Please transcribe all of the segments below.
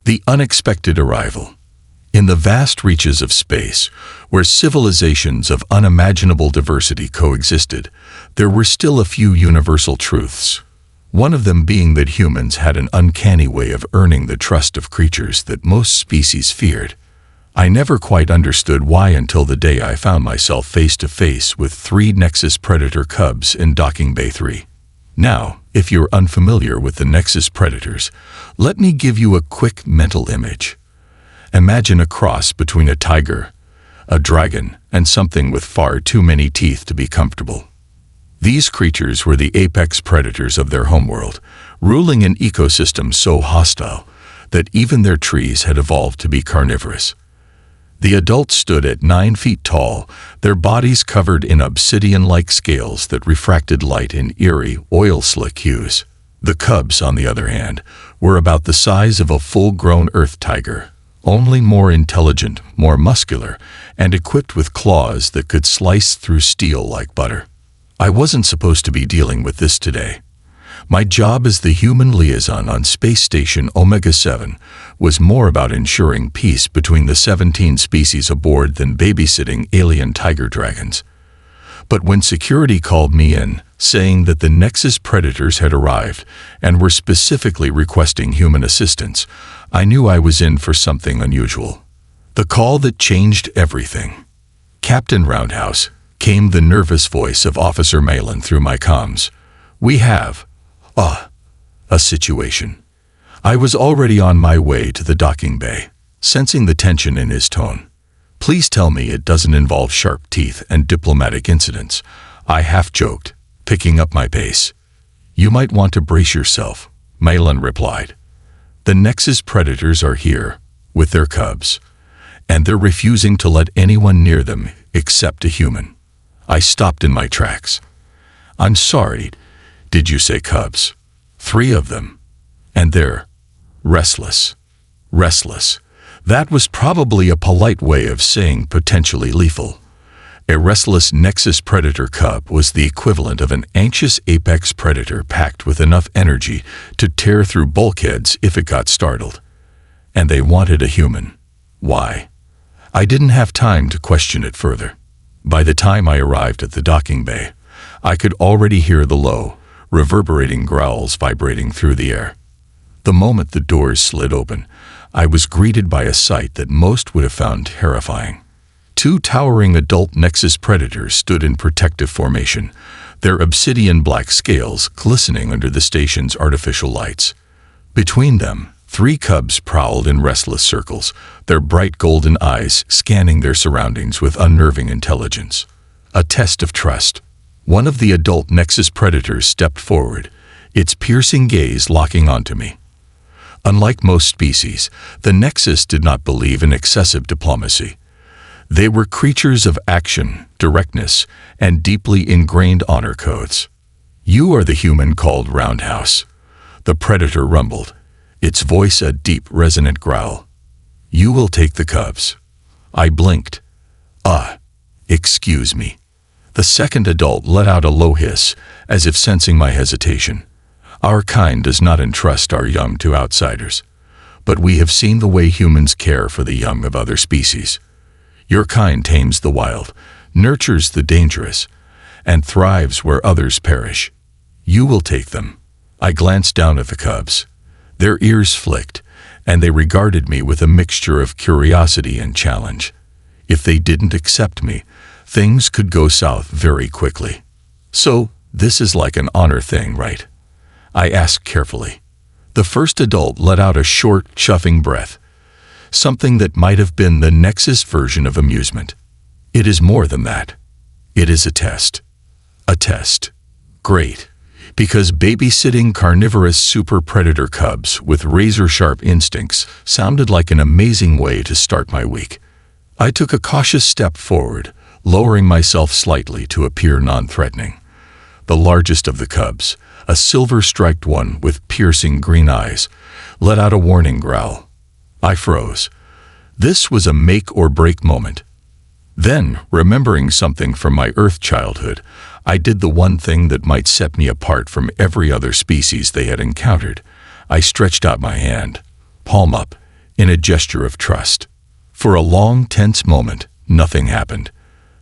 The unexpected arrival. In the vast reaches of space, where civilizations of unimaginable diversity coexisted, there were still a few universal truths. One of them being that humans had an uncanny way of earning the trust of creatures that most species feared. I never quite understood why until the day I found myself face to face with 3 Nexus Predator cubs in Docking Bay 3. Now, if you're unfamiliar with the Nexus Predators, let me give you a quick mental image. Imagine a cross between a tiger, a dragon, and something with far too many teeth to be comfortable. These creatures were the apex predators of their homeworld, ruling an ecosystem so hostile that even their trees had evolved to be carnivorous. The adults stood at 9 feet tall, their bodies covered in obsidian-like scales that refracted light in eerie, oil-slick hues. The cubs, on the other hand, were about the size of a full-grown earth tiger, only more intelligent, more muscular, and equipped with claws that could slice through steel like butter. I wasn't supposed to be dealing with this today. My job as the human liaison on Space Station Omega-7 was more about ensuring peace between the 17 species aboard than babysitting alien tiger dragons. But when security called me in, saying that the Nexus Predators had arrived and were specifically requesting human assistance, I knew I was in for something unusual. The call that changed everything. "Captain Roundhouse," came the nervous voice of Officer Malin through my comms. "We have a situation." I was already on my way to the docking bay, sensing the tension in his tone. "Please tell me it doesn't involve sharp teeth and diplomatic incidents," I half-joked, picking up my pace. "You might want to brace yourself," Malin replied. "The Nexus Predators are here, with their cubs, and they're refusing to let anyone near them except a human." I stopped in my tracks. "I'm sorry, did you say cubs?" "3 of them. And they're restless." Restless. That was probably a polite way of saying potentially lethal. A restless Nexus Predator cub was the equivalent of an anxious apex predator packed with enough energy to tear through bulkheads if it got startled. And they wanted a human. Why? I didn't have time to question it further. By the time I arrived at the docking bay, I could already hear the low, reverberating growls vibrating through the air. The moment the doors slid open, I was greeted by a sight that most would have found terrifying. 2 towering adult Nexus Predators stood in protective formation, their obsidian-black scales glistening under the station's artificial lights. Between them, 3 cubs prowled in restless circles, their bright golden eyes scanning their surroundings with unnerving intelligence. A test of trust. One of the adult Nexus Predators stepped forward, its piercing gaze locking onto me. Unlike most species, the Nexus did not believe in excessive diplomacy. They were creatures of action, directness, and deeply ingrained honor codes. "You are the human called Roundhouse," the Predator rumbled, its voice a deep, resonant growl. "You will take the cubs." I blinked. Excuse me." The second adult let out a low hiss, as if sensing my hesitation. "Our kind does not entrust our young to outsiders, but we have seen the way humans care for the young of other species. Your kind tames the wild, nurtures the dangerous, and thrives where others perish. You will take them." I glanced down at the cubs. Their ears flicked, and they regarded me with a mixture of curiosity and challenge. If they didn't accept me, things could go south very quickly. "So, this is like an honor thing, right?" I asked carefully. The first adult let out a short, chuffing breath, something that might have been the Nexus version of amusement. "It is more than that. It is a test." "A test. Great. Because babysitting carnivorous super predator cubs with razor-sharp instincts sounded like an amazing way to start my week. I took a cautious step forward, lowering myself slightly to appear non-threatening. The largest of the cubs, a silver-striped one with piercing green eyes, let out a warning growl. I froze. This was a make-or-break moment. Then, remembering something from my Earth childhood, I did the one thing that might set me apart from every other species they had encountered. I stretched out my hand, palm up, in a gesture of trust. For a long, tense moment, nothing happened.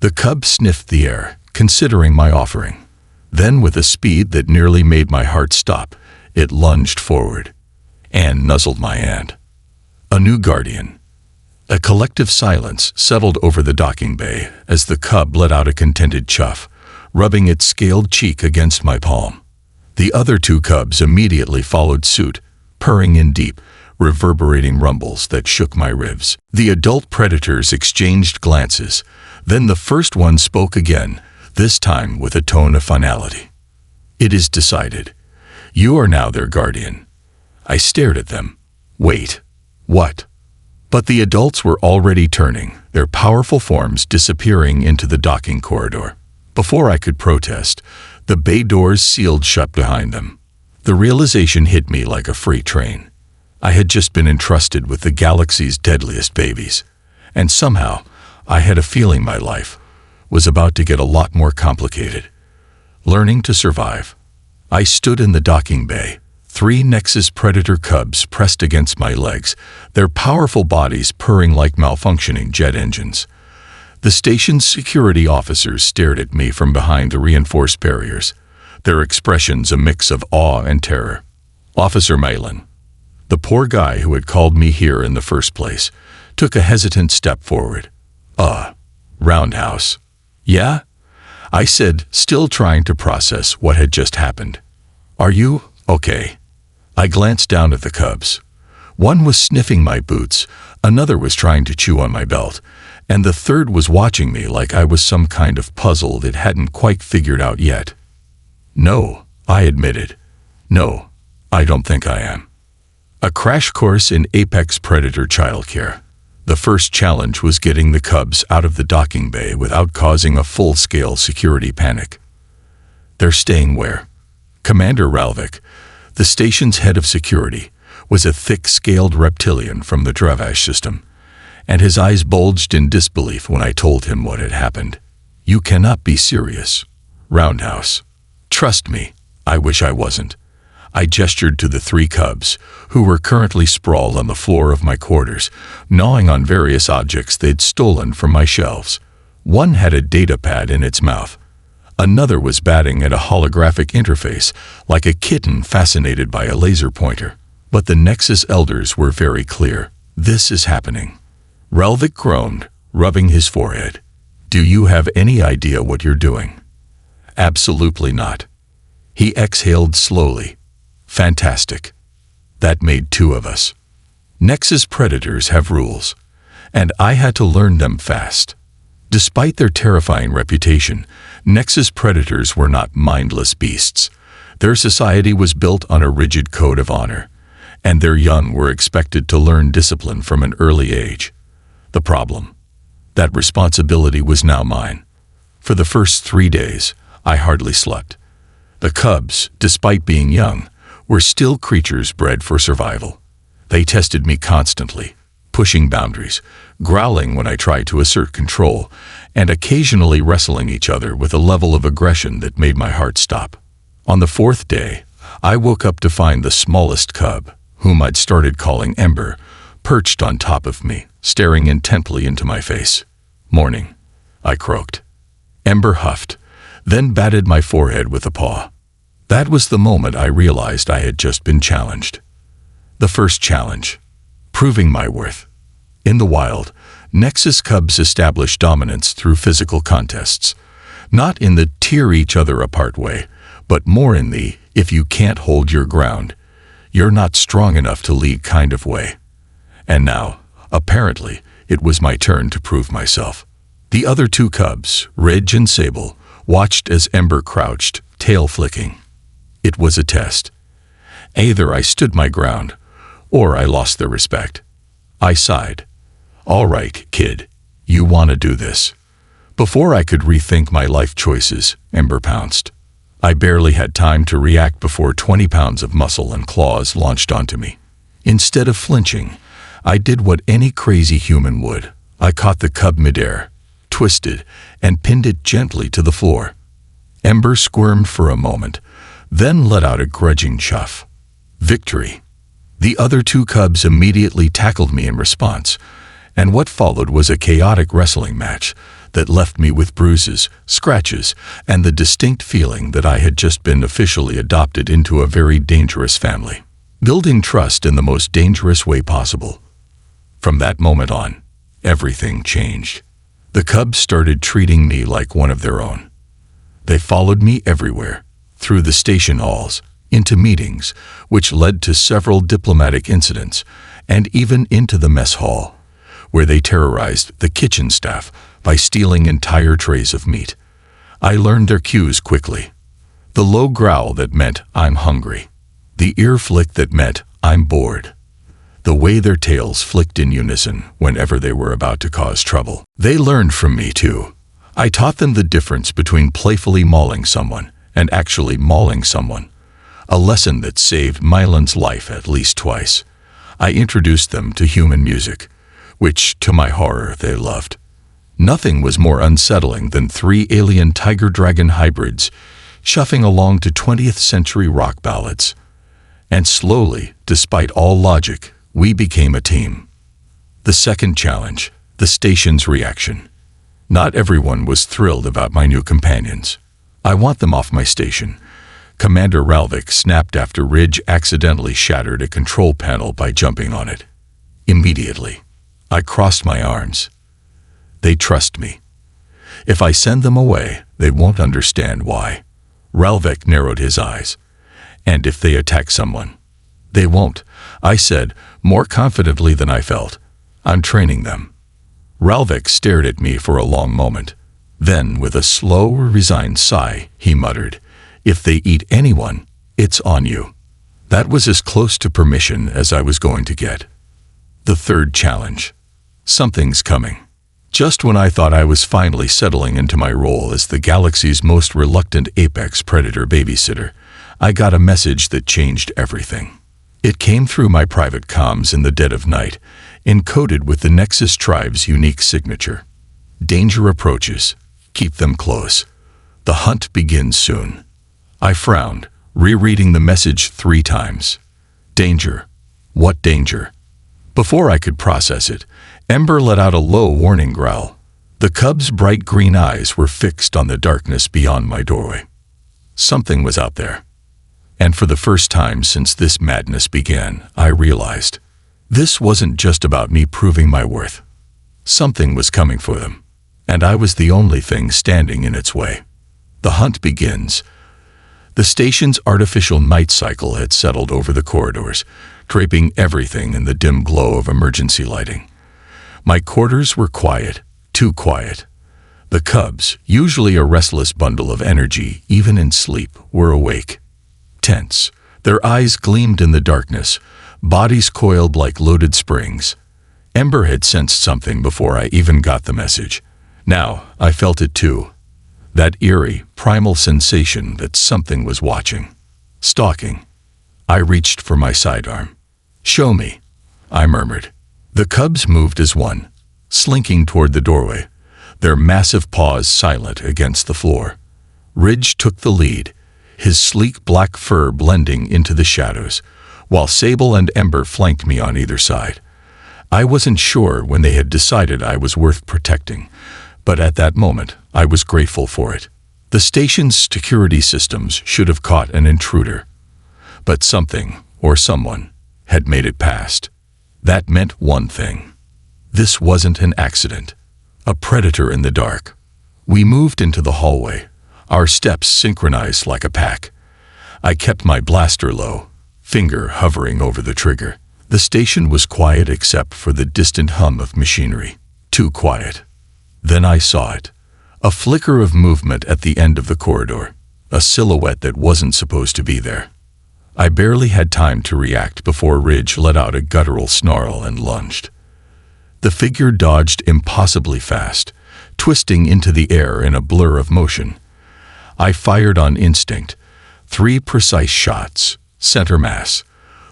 The cub sniffed the air, considering my offering. Then, with a speed that nearly made my heart stop, it lunged forward and nuzzled my hand. A new guardian. A collective silence settled over the docking bay as the cub let out a contented chuff, rubbing its scaled cheek against my palm. The other two cubs immediately followed suit, purring in deep, reverberating rumbles that shook my ribs. The adult predators exchanged glances. Then the first one spoke again, this time with a tone of finality. "It is decided. You are now their guardian." I stared at them. Wait, what? But the adults were already turning, their powerful forms disappearing into the docking corridor. Before I could protest, the bay doors sealed shut behind them. The realization hit me like a freight train. I had just been entrusted with the galaxy's deadliest babies, and somehow I had a feeling my life was about to get a lot more complicated. Learning to survive. I stood in the docking bay, 3 Nexus predator cubs pressed against my legs, their powerful bodies purring like malfunctioning jet engines. The station's security officers stared at me from behind the reinforced barriers, their expressions a mix of awe and terror. Officer Malin, the poor guy who had called me here in the first place, took a hesitant step forward. Roundhouse. Yeah? I said, still trying to process what had just happened. Are you okay? I glanced down at the cubs. One was sniffing my boots, another was trying to chew on my belt, and the third was watching me like I was some kind of puzzle it hadn't quite figured out yet. No, I admitted. No, I don't think I am. A crash course in apex predator childcare. The first challenge was getting the cubs out of the docking bay without causing a full-scale security panic. They're staying where? Commander Ralvik, the station's head of security, was a thick-scaled reptilian from the Dravash system, and his eyes bulged in disbelief when I told him what had happened. You cannot be serious. Roundhouse. Trust me, I wish I wasn't. I gestured to the 3 cubs, who were currently sprawled on the floor of my quarters, gnawing on various objects they'd stolen from my shelves. One had a data pad in its mouth. Another was batting at a holographic interface, like a kitten fascinated by a laser pointer. But the Nexus elders were very clear. This is happening. Ralvik groaned, rubbing his forehead. Do you have any idea what you're doing? Absolutely not. He exhaled slowly. Fantastic. That made 2 of us. Nexus predators have rules, and I had to learn them fast. Despite their terrifying reputation, Nexus predators were not mindless beasts. Their society was built on a rigid code of honor, and their young were expected to learn discipline from an early age. The problem? That responsibility was now mine. For the first 3 days, I hardly slept. The cubs, despite being young, were still creatures bred for survival. They tested me constantly, pushing boundaries, growling when I tried to assert control, and occasionally wrestling each other with a level of aggression that made my heart stop. On the 4th day, I woke up to find the smallest cub, whom I'd started calling Ember, perched on top of me, staring intently into my face. Morning, I croaked. Ember huffed, then batted my forehead with a paw. That was the moment I realized I had just been challenged. The first challenge, proving my worth. In the wild, Nexus cubs establish dominance through physical contests, not in the tear each other apart way, but more in the if you can't hold your ground, you're not strong enough to lead kind of way. And now, apparently, it was my turn to prove myself. The other 2 cubs, Ridge and Sable, watched as Ember crouched, tail flicking. It was a test. Either I stood my ground, or I lost their respect. I sighed. All right, kid, you want to do this. Before I could rethink my life choices, Ember pounced. I barely had time to react before 20 pounds of muscle and claws launched onto me. Instead of flinching, I did what any crazy human would. I caught the cub midair, twisted, and pinned it gently to the floor. Ember squirmed for a moment, then let out a grudging chuff. Victory. The other two cubs immediately tackled me in response, and what followed was a chaotic wrestling match that left me with bruises, scratches, and the distinct feeling that I had just been officially adopted into a very dangerous family, building trust in the most dangerous way possible. From that moment on, everything changed. The cubs started treating me like one of their own. They followed me everywhere, through the station halls, into meetings, which led to several diplomatic incidents, and even into the mess hall, where they terrorized the kitchen staff by stealing entire trays of meat. I learned their cues quickly. The low growl that meant I'm hungry. The ear flick that meant I'm bored. The way their tails flicked in unison whenever they were about to cause trouble. They learned from me too. I taught them the difference between playfully mauling someone and actually mauling someone, a lesson that saved Mylan's life at least twice. I introduced them to human music, which, to my horror, they loved. Nothing was more unsettling than three alien tiger-dragon hybrids shuffling along to 20th century rock ballads. And slowly, despite all logic, we became a team. The second challenge, the station's reaction. Not everyone was thrilled about my new companions. I want them off my station. Commander Ralvik snapped after Ridge accidentally shattered a control panel by jumping on it. Immediately, I crossed my arms. They trust me. If I send them away, they won't understand why. Ralvik narrowed his eyes. And if they attack someone, they won't, I said, more confidently than I felt. I'm training them. Ralvik stared at me for a long moment. Then, with a slow, resigned sigh, he muttered, "If they eat anyone, it's on you." That was as close to permission as I was going to get. The third challenge. Something's coming. Just when I thought I was finally settling into my role as the galaxy's most reluctant apex predator babysitter, I got a message that changed everything. It came through my private comms in the dead of night, encoded with the Nexus tribe's unique signature. Danger approaches. Keep them close. The hunt begins soon. I frowned, rereading the message 3 times. Danger. What danger? Before I could process it, Ember let out a low warning growl. The cub's bright green eyes were fixed on the darkness beyond my doorway. Something was out there. And for the first time since this madness began, I realized this wasn't just about me proving my worth. Something was coming for them, and I was the only thing standing in its way. The hunt begins. The station's artificial night cycle had settled over the corridors, draping everything in the dim glow of emergency lighting. My quarters were quiet, too quiet. The cubs, usually a restless bundle of energy, even in sleep, were awake. Tense, their eyes gleamed in the darkness, bodies coiled like loaded springs. Ember had sensed something before I even got the message. Now, I felt it too. That eerie, primal sensation that something was watching. Stalking. I reached for my sidearm. "Show me," I murmured. The cubs moved as one, slinking toward the doorway, their massive paws silent against the floor. Ridge took the lead, his sleek black fur blending into the shadows, while Sable and Ember flanked me on either side. I wasn't sure when they had decided I was worth protecting, but at that moment, I was grateful for it. The station's security systems should have caught an intruder, but something, or someone, had made it past. That meant one thing. This wasn't an accident. A predator in the dark. We moved into the hallway, our steps synchronized like a pack. I kept my blaster low, finger hovering over the trigger. The station was quiet except for the distant hum of machinery. Too quiet. Then I saw it. A flicker of movement at the end of the corridor. A silhouette that wasn't supposed to be there. I barely had time to react before Ridge let out a guttural snarl and lunged. The figure dodged impossibly fast, twisting into the air in a blur of motion. I fired on instinct. 3 precise shots, center mass.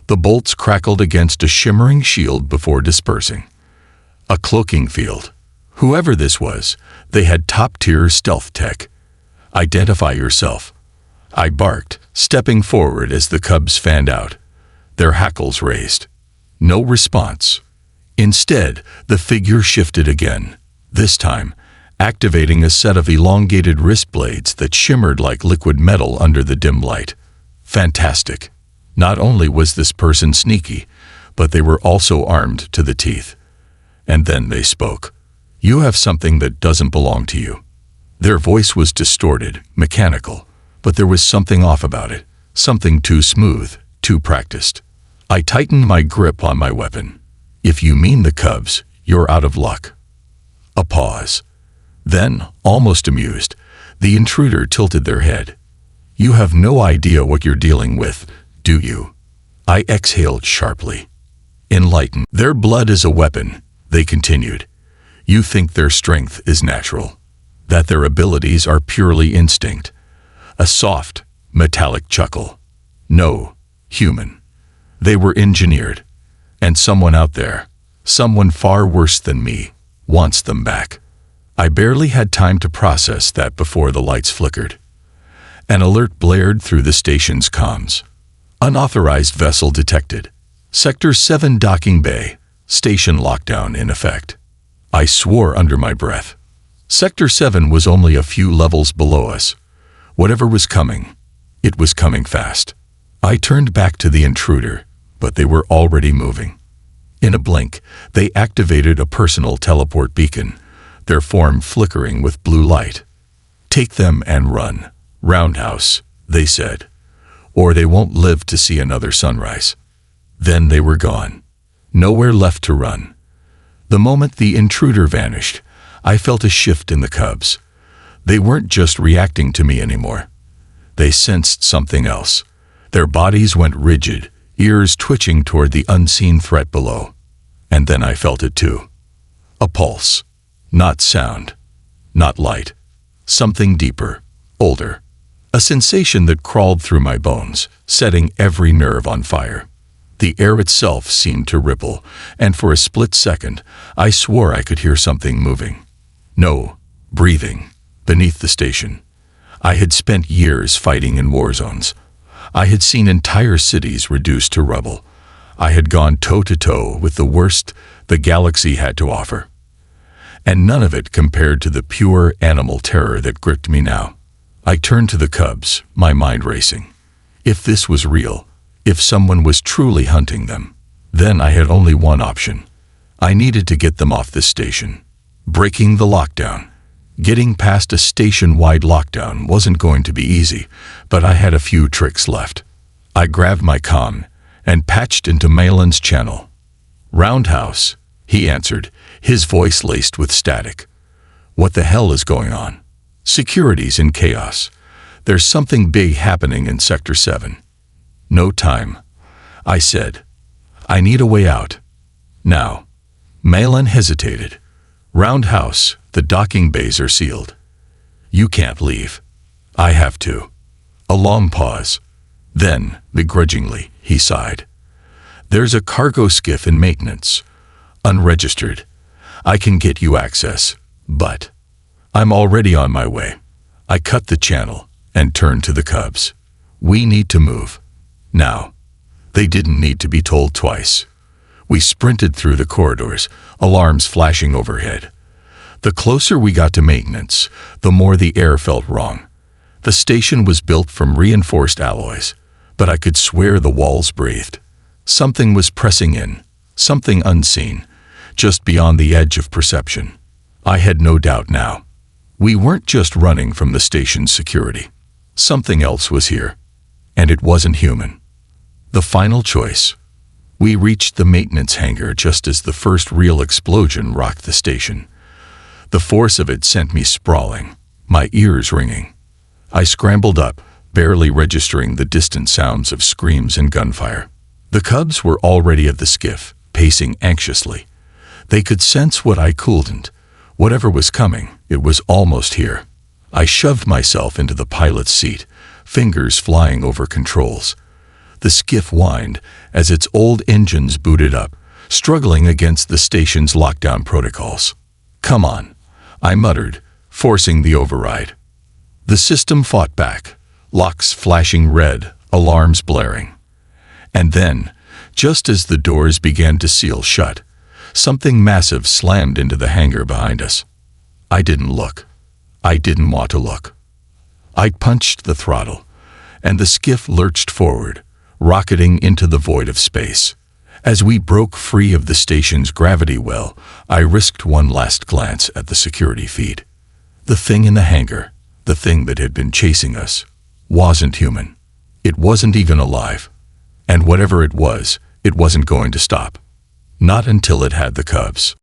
The bolts crackled against a shimmering shield before dispersing. A cloaking field. Whoever this was, they had top-tier stealth tech. "Identify yourself," I barked, stepping forward as the cubs fanned out. Their hackles raised. No response. Instead, the figure shifted again, this time activating a set of elongated wrist blades that shimmered like liquid metal under the dim light. Fantastic. Not only was this person sneaky, but they were also armed to the teeth. And then they spoke. "You have something that doesn't belong to you." Their voice was distorted, mechanical, but there was something off about it, something too smooth, too practiced. I tightened my grip on my weapon. "If you mean the cubs, you're out of luck." A pause. Then, almost amused, the intruder tilted their head. "You have no idea what you're dealing with, do you?" I exhaled sharply. Enlightened. "Their blood is a weapon," they continued. "You think their strength is natural, that their abilities are purely instinct." A soft, metallic chuckle. "No, human. They were engineered. And someone out there, someone far worse than me, wants them back." I barely had time to process that before the lights flickered. An alert blared through the station's comms. "Unauthorized vessel detected. Sector 7 docking bay. Station lockdown in effect." I swore under my breath. Sector 7 was only a few levels below us. Whatever was coming, it was coming fast. I turned back to the intruder, but they were already moving. In a blink, they activated a personal teleport beacon, their form flickering with blue light. "Take them and run, roundhouse," they said, "or they won't live to see another sunrise." Then they were gone. Nowhere left to run. The moment the intruder vanished, I felt a shift in the cubs. They weren't just reacting to me anymore. They sensed something else. Their bodies went rigid, ears twitching toward the unseen threat below. And then I felt it too. A pulse. Not sound. Not light. Something deeper, older. A sensation that crawled through my bones, setting every nerve on fire. The air itself seemed to ripple, and for a split second, I swore I could hear something moving. No, breathing, beneath the station. I had spent years fighting in war zones. I had seen entire cities reduced to rubble. I had gone toe-to-toe with the worst the galaxy had to offer. And none of it compared to the pure animal terror that gripped me now. I turned to the cubs, my mind racing. If this was real, if someone was truly hunting them, then I had only one option. I needed to get them off this station. Breaking the lockdown. Getting past a station-wide lockdown wasn't going to be easy, but I had a few tricks left. I grabbed my comm and patched into Malin's channel. "Roundhouse," he answered, his voice laced with static. "What the hell is going on?" "Security's in chaos. There's something big happening in Sector 7. "No time," I said. "I need a way out. Now." Malin hesitated. "Roundhouse, the docking bays are sealed. You can't leave." "I have to." A long pause. Then, begrudgingly, he sighed. "There's a cargo skiff in maintenance. Unregistered. I can get you access, but I'm already on my way." I cut the channel and turned to the cubs. "We need to move. Now." They didn't need to be told twice. We sprinted through the corridors, alarms flashing overhead. The closer we got to maintenance, the more the air felt wrong. The station was built from reinforced alloys, but I could swear the walls breathed. Something was pressing in, something unseen, just beyond the edge of perception. I had no doubt now. We weren't just running from the station's security. Something else was here, and it wasn't human. The final choice. We reached the maintenance hangar just as the first real explosion rocked the station. The force of it sent me sprawling, my ears ringing. I scrambled up, barely registering the distant sounds of screams and gunfire. The cubs were already at the skiff, pacing anxiously. They could sense what I couldn't. Whatever was coming, it was almost here. I shoved myself into the pilot's seat, fingers flying over controls. The skiff whined as its old engines booted up, struggling against the station's lockdown protocols. "Come on," I muttered, forcing the override. The system fought back, locks flashing red, alarms blaring. And then, Just as the doors began to seal shut, something massive slammed into the hangar behind us. I didn't look. I didn't want to look. I punched the throttle, and the skiff lurched forward, rocketing into the void of space. As we broke free of the station's gravity well, I risked one last glance at the security feed. The thing in the hangar, the thing that had been chasing us, wasn't human. It wasn't even alive. And whatever it wasn't going to stop. Not until it had the cubs.